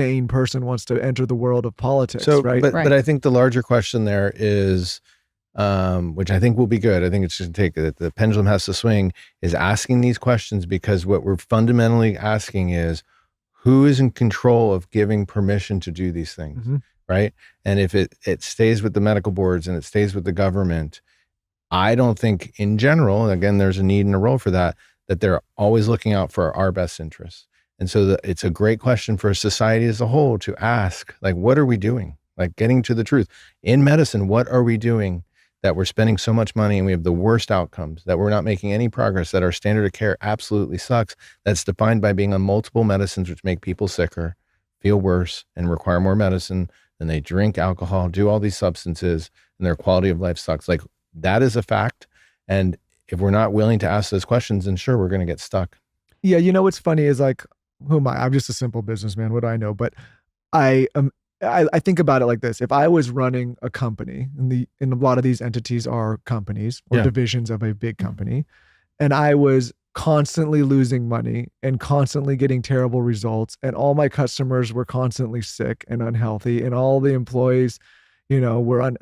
sane person wants to enter the world of politics, So, right? But I think the larger question there is, which I think will be good. I think it's just take the pendulum has to swing, is asking these questions, because what we're fundamentally asking is, who is in control of giving permission to do these things, right? And if it stays with the medical boards and it stays with the government, I don't think in general, again, there's a need and a role for that they're always looking out for our best interests. And so it's a great question for society as a whole to ask, like, what are we doing? Like, getting to the truth. In medicine, what are we doing that we're spending so much money and we have the worst outcomes, that we're not making any progress, that our standard of care absolutely sucks, that's defined by being on multiple medicines, which make people sicker, feel worse, and require more medicine, and they drink alcohol, do all these substances, and their quality of life sucks. Like, that is a fact. And if we're not willing to ask those questions, then sure, we're going to get stuck. Yeah. You know, what's funny is, like, who am I? I'm just a simple businessman. What do I know? But I think about it like this. If I was running a company, and a lot of these entities are companies or divisions of a big company, and I was constantly losing money and constantly getting terrible results, and all my customers were constantly sick and unhealthy, and all the employees, were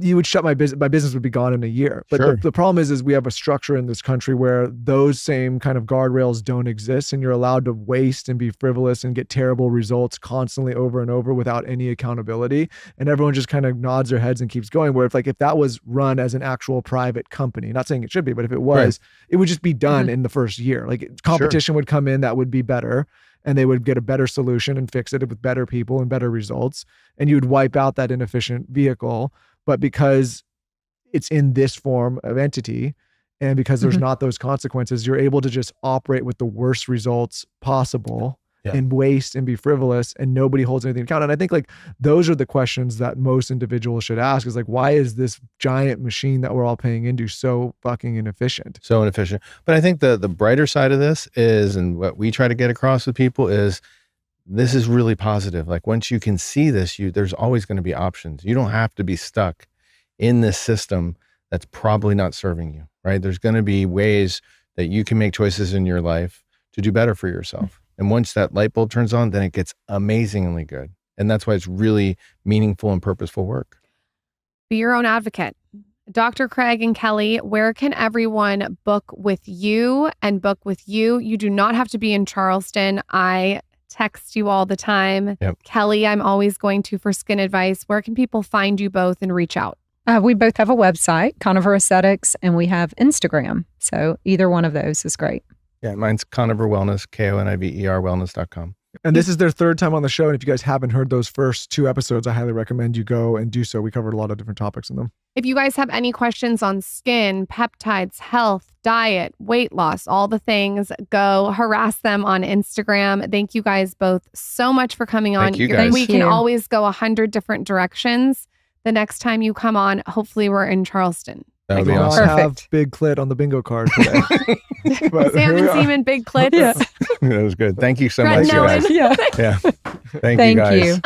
you would shut my business. My business would be gone in a year. But Sure. the problem is we have a structure in this country where those same kind of guardrails don't exist, and you're allowed to waste and be frivolous and get terrible results constantly over and over without any accountability. And everyone just kind of nods their heads and keeps going. Where if that was run as an actual private company, not saying it should be, but if it was, it would just be done in the first year. Like, competition would come in that would be better, and they would get a better solution and fix it with better people and better results. And you would wipe out that inefficient vehicle. But because it's in this form of entity, and because there's not those consequences, you're able to just operate with the worst results possible and waste and be frivolous, and nobody holds anything to account. And I think, like, those are the questions that most individuals should ask, is like, why is this giant machine that we're all paying into so fucking inefficient? So inefficient. But I think the brighter side of this is, and what we try to get across with people is, this is really positive. Like, once you can see this, there's always going to be options. You don't have to be stuck in this system that's probably not serving you, right? There's going to be ways that you can make choices in your life to do better for yourself. And once that light bulb turns on, then it gets amazingly good. And that's why it's really meaningful and purposeful work. Be your own advocate. Dr. Craig and Kelly, where can everyone book with you and book with you? You do not have to be in Charleston. I text you all the time. Yep. Kelly, I'm always going to for skin advice. Where can people find you both and reach out? We both have a website, Koniver Aesthetics, and we have Instagram. So either one of those is great. Yeah, mine's Koniver Wellness, Koniver wellness.com. And this is their third time on the show. And if you guys haven't heard those first 2 episodes, I highly recommend you go and do so. We covered a lot of different topics in them. If you guys have any questions on skin, peptides, health, diet, weight loss, all the things, go harass them on Instagram. Thank you guys both so much for coming on. Thank you guys. We can always go 100 different directions. The next time you come on, hopefully we're in Charleston. That would be I awesome. have big clit on the bingo card today. But Sam here we and are. Seaman, big clits. Yeah. That was good. Thank you so Brett much, Nolan. guys. Yeah. Yeah. Thank you, Thank guys. you.